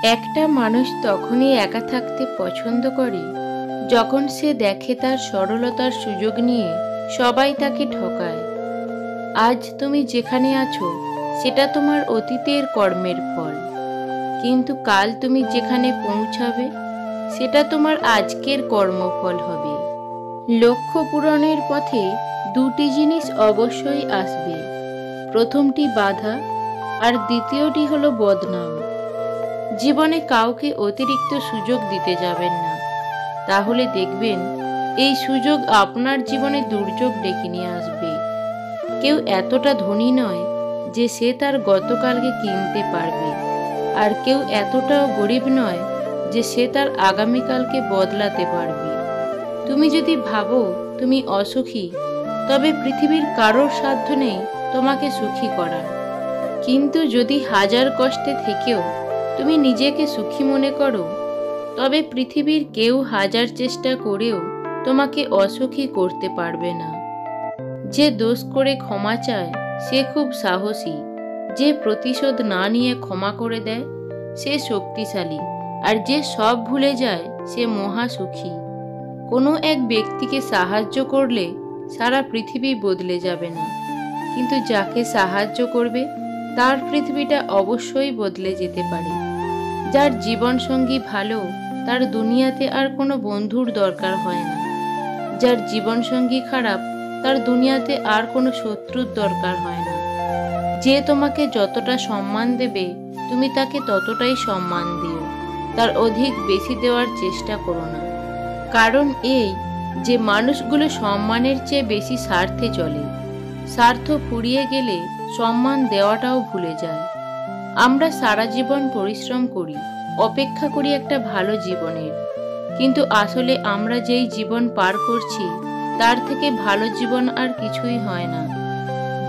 একটা মানুষ তখনই একা থাকতে পছন্দ করে যখন সে দেখে তার সরলতার সুযোগ নিয়ে সবাই তাকে ঠকায়। আজ তুমি যেখানে আছো সেটা তোমার অতীতের কর্মের ফল, কিন্তু কাল তুমি যেখানে পৌঁছাবে সেটা তোমার আজকের কর্মফল হবে। লক্ষ্য পূরণের পথে দুটি জিনিস অবশ্যই আসবে, প্রথমটি বাধা আর দ্বিতীয়টি হলো বদনাম। জীবনে কাউকে অতিরিক্ত সুযোগ দিতে যাবেন না, তাহলে দেখবেন এই সুযোগ আপনার জীবনে দুর্যোগ ডেকে নিয়ে আসবে। কেউ এতটা ধনী নয় যে সে তার গতকালকে কিনতে পারবে, আর কেউ এতটাও গরিব নয় যে সে তার আগামীকালকে বদলাতে পারবে। তুমি যদি ভাবো তুমি অসুখী, তবে পৃথিবীর কারোর সাধ্য নেই তোমাকে সুখী করার। কিন্তু যদি হাজার কষ্টে থেকেও তুমি নিজেকে সুখী মনে করো, তবে পৃথিবীর কেউ হাজার চেষ্টা করেও তোমাকে অসুখী করতে পারবে না। যে দোষ করে ক্ষমা চায় সে খুব সাহসী, যে প্রতিশোধ না নিয়ে ক্ষমা করে দেয় সে শক্তিশালী, আর যে সব ভুলে যায় সে মহাসুখী। কোনো এক ব্যক্তিকে সাহায্য করলে সারা পৃথিবী বদলে যাবে না, কিন্তু যাকে সাহায্য করবে তার পৃথিবীটা অবশ্যই বদলে যেতে পারে। যার জীবনসঙ্গী ভালো তার দুনিয়াতে আর কোনো বন্ধুর দরকার হয় না। যার জীবনসঙ্গী খারাপ তার দুনিয়াতে আর কোনো শত্রুর দরকার হয় না। যে তোমাকে যতটা সম্মান দেবে তুমি তাকে ততটাই সম্মান দিও, তার অধিক বেশি দেওয়ার চেষ্টা করো না। কারণ এই যে মানুষগুলো সম্মানের চেয়ে বেশি স্বার্থে চলে, স্বার্থ ফুরিয়ে গেলে সম্মান দেওয়াটাও ভুলে যায়। আমরা সারা জীবন পরিশ্রম করি, অপেক্ষা করি একটা ভালো জীবনের, কিন্তু আসলে আমরা যেই জীবন পার করছি তার থেকে ভালো জীবন আর কিছুই হয় না।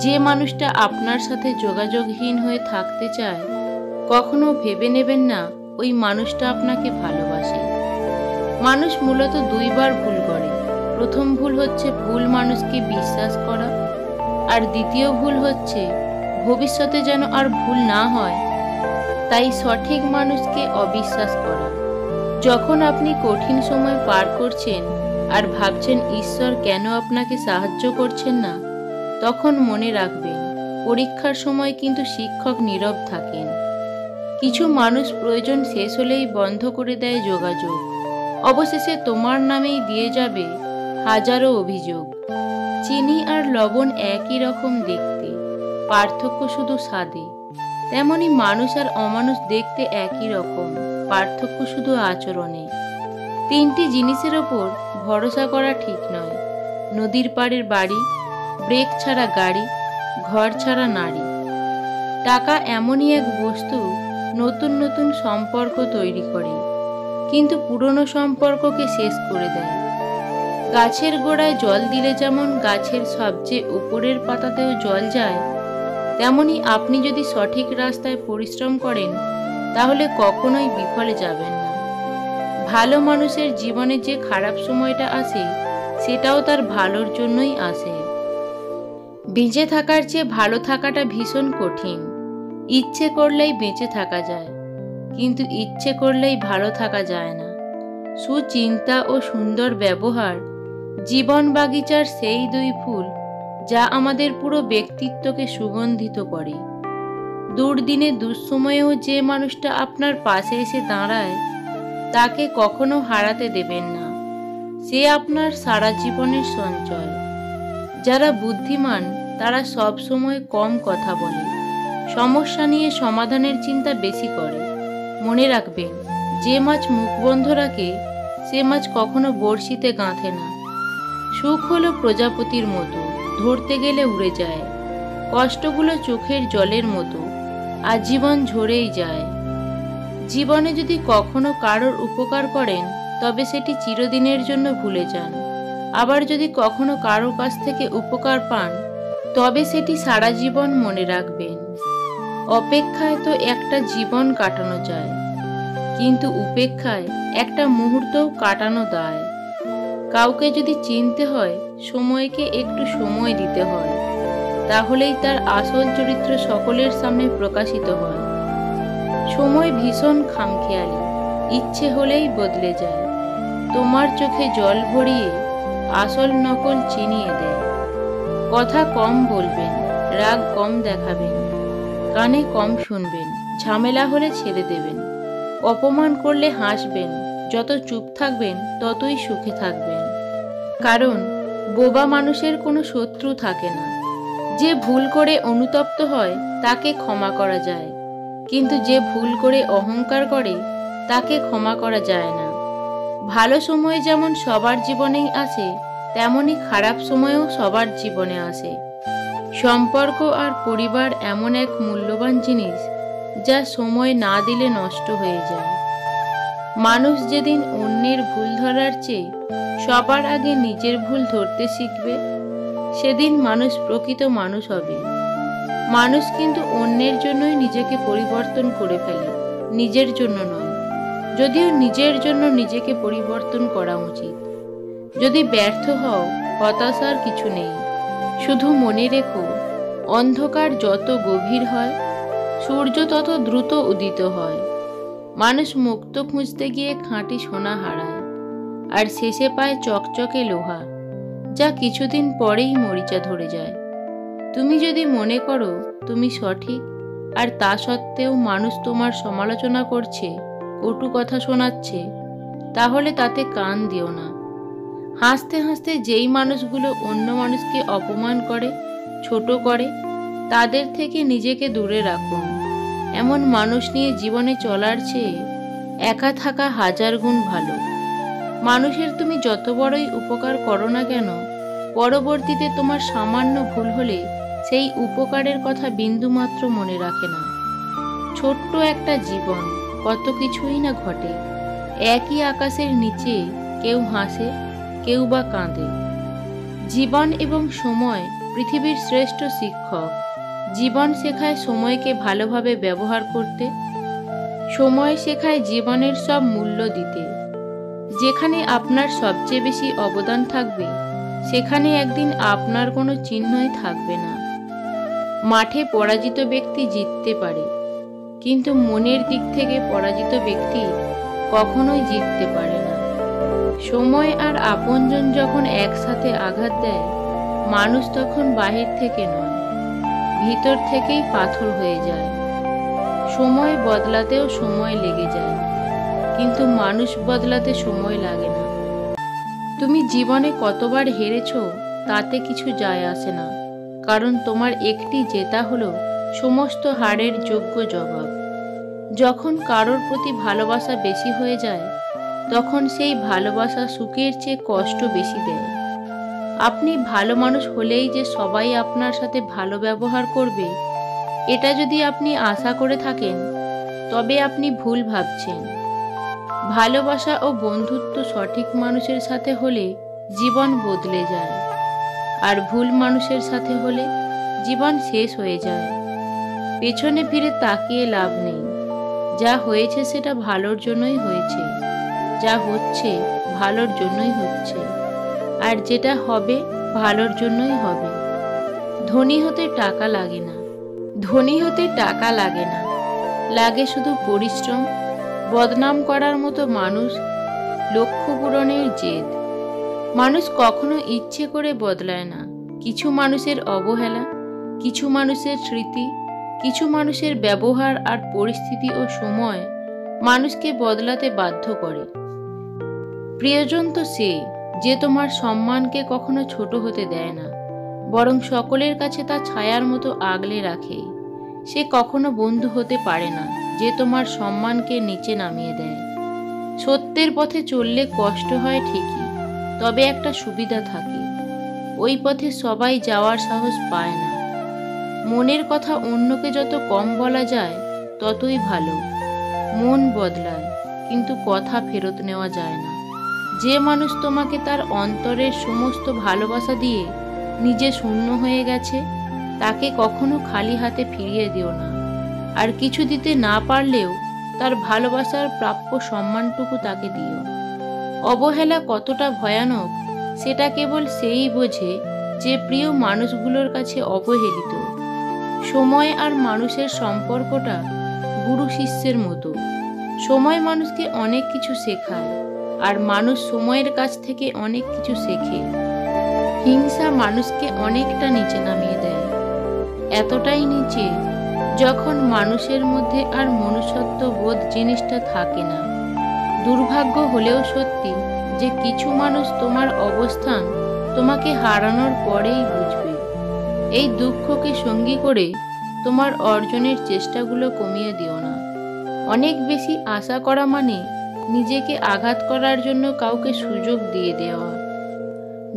যে মানুষটা আপনার সাথে যোগাযোগহীন হয়ে থাকতে চায়, কখনো ভেবে নেবেন না ওই মানুষটা আপনাকে ভালোবাসে। মানুষ মূলত দুইবার ভুল করে। প্রথম ভুল হচ্ছে ভুল মানুষকে বিশ্বাস করা, আর দ্বিতীয় ভুল হচ্ছে ভবিষ্যতে যেন আর ভুল না হয় তাই সঠিক মানুষকে অবিশ্বাস করা। যখন আপনি কঠিন সময় পার করছেন আর ভাবছেন ঈশ্বর কেন আপনাকে সাহায্য করছেন না, তখন মনে রাখবেন পরীক্ষার সময় কিন্তু শিক্ষক নীরব থাকেন। কিছু মানুষ প্রয়োজন শেষ হলেই বন্ধ করে দেয় যোগাযোগ, অবশেষে তোমার নামেই দিয়ে যাবে হাজারো অভিযোগ। চিনি আর লবণ একই রকম দেখতে, পার্থক্য শুধু স্বাদে। তেমনি মানুষ আর অমানুষ দেখতে একই রকম, পার্থক্য শুধু আচরণে। তিনটি জিনিসের ওপর ভরসা করা ঠিক নয়: নদীর পাড়ের বাড়ি, ব্রেক ছাড়া গাড়ি, ঘর ছাড়া নারী। টাকা এমনই এক বস্তু নতুন নতুন সম্পর্ক তৈরি করে, কিন্তু পুরনো সম্পর্ককে শেষ করে দেয়। গাছের গোড়ায় জল দিলে যেমন গাছের সবচেয়ে উপরের পাতাতেও জল যায়, তেমনি আপনি যদি সঠিক রাস্তায় পরিশ্রম করেন তাহলে কখনোই বিফলে যাবেন না। ভালো মানুষের জীবনে যে খারাপ সময়টা আসে সেটাও তার ভালোর জন্যই আসে। বেঁচে থাকার চেয়ে ভালো থাকাটা ভীষণ কঠিন। ইচ্ছে করলেই বেঁচে থাকা যায়, কিন্তু ইচ্ছে করলেই ভালো থাকা যায় না। সুচিন্তা ও সুন্দর ব্যবহার জীবন বাগিচার সেই দুই ফুল যা আমাদের পুরো ব্যক্তিত্বকে সুগন্ধিত করে। দুর্দিনে দুঃসময়েও যে মানুষটা আপনার পাশে এসে দাঁড়ায় তাকে কখনো হারাতে দেবেন না। সে আপনার সারা জীবনের সঞ্চয়। যারা বুদ্ধিমান তারা সব সময় কম কথা বলে, সমস্যা নিয়ে সমাধানের চিন্তা বেশি করে। মনে রাখবেন, যে মাছ মুখ বন্ধ রাখে সে মাছ কখনো বড়শিতে গাঁথে না। সুখ হলো প্রজাপতির মতো, ধরতে গেলে উড়ে যায়। কষ্টগুলো চোখের জলের মতো, আজীবন ঝরেই যায়। জীবনে যদি কখনো কারোর উপকার করেন তবে সেটি চিরদিনের জন্য ভুলে যান। আবার যদি কখনো কারোর কাছ থেকে উপকার পান তবে সেটি সারা জীবন মনে রাখবেন। অপেক্ষায় তো একটা জীবন কাটানো যায়, কিন্তু উপেক্ষায় একটা মুহূর্তও কাটানো দায়। কাউকে যদি চিনতে হয় সময়কে একটু সময় দিতে হয়, তাহলেই তার আসল চরিত্র সকলের সামনে প্রকাশিত হয়। সময় ভীষণ খামখেয়ালি, ইচ্ছে হলেই বদলে যায়। তোমার চোখে জল ভরিয়ে আসল নকল চিনিয়ে দেয়। কথা কম বলবেন, রাগ কম দেখাবেন, কানে কম শুনবেন, ঝামেলা হলে ছেড়ে দেবেন, অপমান করলে হাসবেন, যত চুপ থাকবেন ততই সুখে থাকবেন। কারণ বোবা মানুষের কোনো শত্রু থাকে না। যে ভুল করে অনুতপ্ত হয় তাকে ক্ষমা করা যায়, কিন্তু যে ভুল করে অহংকার করে তাকে ক্ষমা করা যায় না। ভালো সময় যেমন সবার জীবনেই আসে, তেমনি খারাপ সময়ও সবার জীবনে আসে। সম্পর্ক আর পরিবার এমন এক মূল্যবান জিনিস যা সময় না দিলে নষ্ট হয়ে যায়। মানুষ যেদিন অন্যের ভুল ধরার চেয়ে সবার আগে নিজের ভুল ধরতে শিখবে, সেদিন মানুষ প্রকৃত মানুষ হবে। মানুষ কিন্তু অন্যের জন্যই নিজেকে পরিবর্তন করে ফেলে, নিজের জন্য নয়। যদিও নিজের জন্য নিজেকে পরিবর্তন করা উচিত। যদি ব্যর্থ হও, হতাশার কিছু নেই। শুধু মনে রেখো, অন্ধকার যত গভীর হয়, সূর্য তত দ্রুত উদিত হয়। মানুষ মুক্ত খুঁজতে গিয়ে খাঁটি সোনা হারায়, আর শেষে পায় চকচকে লোহা, যা কিছুদিন পরেই মরিচা ধরে যায়। তুমি যদি মনে করো তুমি সঠিক, আর তা সত্ত্বেও মানুষ তোমার সমালোচনা করছে, কটু কথা শোনাচ্ছে, তাহলে তাতে কান দিও না। হাসতে হাসতে যেই মানুষগুলো অন্য মানুষকে অপমান করে, ছোট করে, তাদের থেকে নিজেকে দূরে রাখুন। এমন মানুষ নিয়ে জীবনে চলার চেয়ে একা থাকা হাজার গুণ ভালো। মানুষের তুমি যত বড়ই উপকার করো না কেন, পরবর্তীতে তোমার সামান্য ভুল হলে সেই উপকারের কথা বিন্দুমাত্র মনে রাখে না। ছোট্ট একটা জীবন, কত কিছুই না ঘটে। একই আকাশের নিচে কেউ হাসে, কেউ বা কাঁদে। জীবন এবং সময় পৃথিবীর শ্রেষ্ঠ শিক্ষক। জীবন শেখায় সময়কে ভালোভাবে ব্যবহার করতে, সময় শেখায় জীবনের সব মূল্য দিতে। যেখানে আপনার সবচেয়ে বেশি অবদান থাকবে, সেখানে একদিন আপনার কোনো চিহ্নই থাকবে না। মাঠে পরাজিত ব্যক্তি জিততে পারে, কিন্তু মনের দিক থেকে পরাজিত ব্যক্তি কখনোই জিততে পারে না। সময় আর আপনজন যখন একসাথে আঘাত দেয়, মানুষ তখন বাহির থেকে নয়, ভিতর থেকেই পাথর হয়ে যায়। সময় বদলাতেও সময় লেগে যায়, কিন্তু মানুষ বদলাতে সময় লাগে না। তুমি জীবনে কতবার হেরেছ তাতে কিছু যায় আসে না, কারণ তোমার একটি জেতা হলো সমস্ত হারের যোগ্য জবাব। যখন কারোর প্রতি ভালোবাসা বেশি হয়ে যায়, তখন সেই ভালোবাসা সুখের চেয়ে কষ্ট বেশি দেয়। আপনি ভালো মানুষ হলেই যে সবাই আপনার সাথে ভালো ব্যবহার করবে, এটা যদি আপনি আশা করে থাকেন, তবে আপনি ভুল ভাবছেন। ভালোবাসা ও বন্ধুত্ব সঠিক মানুষের সাথে হলে জীবন বদলে যায়, আর ভুল মানুষের সাথে হলে জীবন শেষ হয়ে যায়। পেছনে ফিরে তাকিয়ে লাভ নেই। যা হয়েছে সেটা ভালোর জন্যই হয়েছে, যা হচ্ছে ভালোর জন্যই হচ্ছে, আর যেটা হবে ভালোর জন্যই হবে। ধনী হতে টাকা লাগে না, ধনী হতে টাকা লাগে না, লাগে শুধু পরিশ্রম, বদনাম করার মতো মানুষ, লক্ষ্য পূরণের জেদ। মানুষ কখনো ইচ্ছে করে বদলায় না। কিছু মানুষের অবহেলা, কিছু মানুষের স্মৃতি, কিছু মানুষের ব্যবহার আর পরিস্থিতি ও সময় মানুষকে বদলাতে বাধ্য করে। প্রিয়জন তো সে যে তোমার সম্মানকে কখনো ছোট হতে দেয় না, বরং সকলের কাছে তা ছায়ার মতো আগলে রাখে। সে কখনো বন্ধু হতে পারে না যে তোমার সম্মানকে নিচে নামিয়ে দেয়। সত্যের পথে চললে কষ্ট হয় ঠিকই, তবে একটা সুবিধা থাকে, ওই পথে সবাই যাওয়ার সাহস পায় না। মনের কথা অন্যকে যত কম বলা যায় ততই ভালো। মন বদলায়, কিন্তু কথা ফেরত নেওয়া যায় না। যে মানুষ তোমাকে তার অন্তরের সমস্ত ভালোবাসা দিয়ে নিজে শূন্য হয়ে গেছে, তাকে কখনো খালি হাতে ফিরিয়ে দিও না। আর কিছু দিতে না পারলেও তার ভালোবাসার প্রাপ্য সম্মানটুকু তাকে দিও। অবহেলা কতটা ভয়ানক সেটা কেবল সেই বোঝে যে প্রিয় মানুষগুলোর কাছে অবহেলিত। সময় আর মানুষের সম্পর্কটা গুরু শিষ্যের মতো। সময় মানুষকে অনেক কিছু শেখায়, আর মানুষ সময়ের কাছ থেকে অনেক কিছু শেখে। হিংসা মানুষকে অনেকটা নিচে নামিয়ে দেয়, এতটাই নিচে যখন মানুষের মধ্যে আর মনুষ্যত্ব বোধ জিনিসটা থাকে না। দুর্ভাগ্য হলেও সত্যি যে কিছু মানুষ তোমার অবস্থান তোমাকে হারানোর পরেই বুঝবে। এই দুঃখকে সঙ্গী করে তোমার অর্জনের চেষ্টাগুলো কমিয়ে দিও না। অনেক বেশি আশা করা মানে নিজেকে আঘাত করার জন্য কাউকে সুযোগ দিয়ে দেওয়া।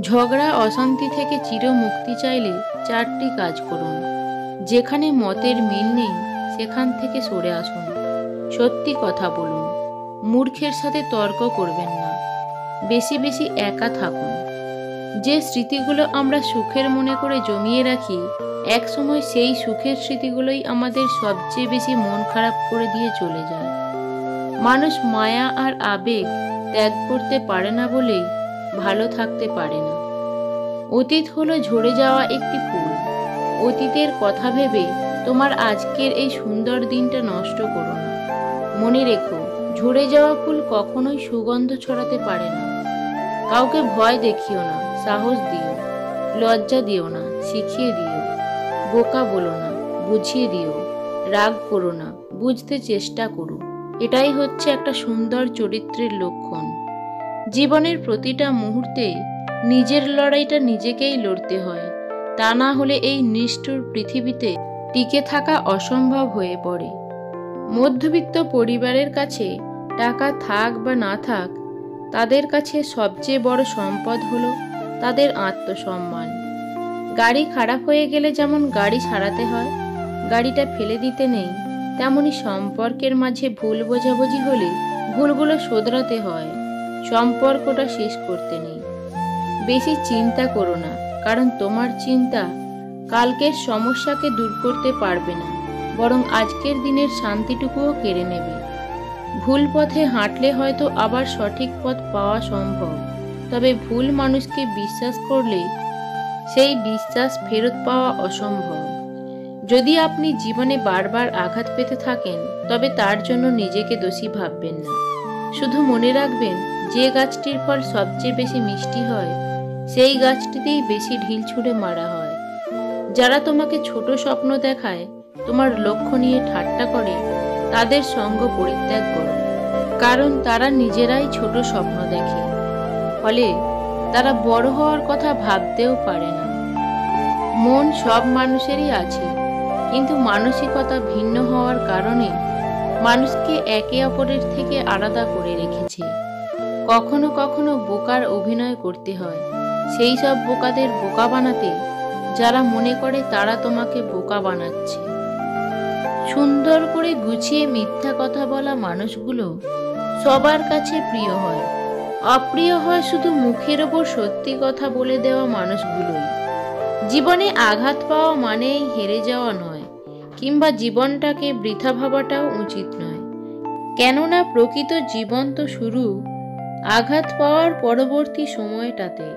ঝগড়া অশান্তি থেকে চিরমুক্তি চাইলে 4টি কাজ করুন। যেখানে মতের মিল নেই সেখান থেকে সরে আসুন। সত্যি কথা বলুন। মূর্খের সাথে তর্ক করবেন না। বেশি বেশি একা থাকুন। যে স্মৃতিগুলো আমরা সুখের মনে করে জমিয়ে রাখি, একসময় সেই সুখের স্মৃতিগুলোই আমাদের সবচেয়ে বেশি মন খারাপ করে দিয়ে চলে যায়। মানুষ মায়া আর আবেগ ত্যাগ করতে পারে না বলেই ভালো থাকতে পারে না। অতীত হলো ঝরে যাওয়া একটি ফুল। অতীতের কথা ভেবে তোমার আজকের এই সুন্দর দিনটা নষ্ট করো না। মনে রেখো, ঝরে যাওয়া ফুল কখনোই সুগন্ধ ছড়াতে পারে না। কাউকে ভয় দেখিও না, সাহস দিও। লজ্জা দিও না, শিখিয়ে দিও। বোকা বলো না, বুঝিয়ে দিও। রাগ করো না, বুঝতে চেষ্টা করো। এটাই হচ্ছে একটা সুন্দর চরিত্রের লক্ষণ। জীবনের প্রতিটা মুহূর্তে নিজের লড়াইটা নিজেকেই লড়তে হয়। তা না হলে এই নিষ্ঠুর পৃথিবীতে টিকে থাকা অসম্ভব হয়ে পড়ে। মধ্যবিত্ত পরিবারের কাছে টাকা থাক বা না থাক, তাদের কাছে সবচেয়ে বড় সম্পদ হলো তাদের আত্মসম্মান। গাড়ি খারাপ হয়ে গেলে যেমন গাড়ি সারাতে হয়, গাড়িটা ফেলে দিতে নেই, তেমনি সম্পর্কের মাঝে ভুল বোঝাবুঝি হলে ভুলগুলো শোধরাতে হয়, সম্পর্কটা শেষ করতে নেই। বেশি চিন্তা করো না, কারণ তোমার চিন্তা কালকের সমস্যাকে দূর করতে পারবে না, বরং আজকের দিনের শান্তিটুকুও কেড়ে নেবে। ভুল পথে হাঁটলে হয়তো আবার সঠিক পথ পাওয়া সম্ভব, তবে ভুল মানুষকে বিশ্বাস করলে সেই বিশ্বাস ফেরত পাওয়া অসম্ভব। যদি আপনি জীবনে বারবার আঘাত পেতে থাকেন, তবে তার জন্য নিজেকে দোষী ভাববেন না। শুধু মনে রাখবেন, যে গাছটির ফল সবচেয়ে বেশি মিষ্টি হয়, সেই গাছটিতেই বেশি ঢিল ছুঁড়ে মারা হয়। যারা তোমাকে ছোট স্বপ্ন দেখায়, তোমার লক্ষ্য নিয়ে ঠাট্টা করে, তাদের সঙ্গ পরিত্যাগ করো, কারণ তারা নিজেরাই ছোট স্বপ্ন দেখে, ফলে তারা বড় হওয়ার কথা ভাবতেও পারে না। মন সব মানুষেরই আছে, কিন্তু মানসিকতা ভিন্ন হওয়ার কারণে মানুষকে একে অপরের থেকে আলাদা করে রেখেছে। কখনো কখনো বোকার অভিনয় করতে হয়, সেই সব বোকাদের বোকা বানাতে যারা মনে করে তারা তোমাকে বোকা বানাচ্ছে। সুন্দর করে গুছিয়ে মিথ্যা কথা বলা মানুষগুলো সবার কাছে প্রিয় হয়। অপ্রিয় হয় শুধু মুখের ওপর সত্যি কথা বলে দেওয়া মানুষগুলোই। জীবনে আঘাত পাওয়া মানেই হেরে যাওয়া নয়, কিংবা জীবনটাকে বৃথা ভাবাটাও উচিত নয়। কেননা প্রকৃত জীবন তো শুরু আঘাত পাওয়ার পরবর্তী সময়টাতে।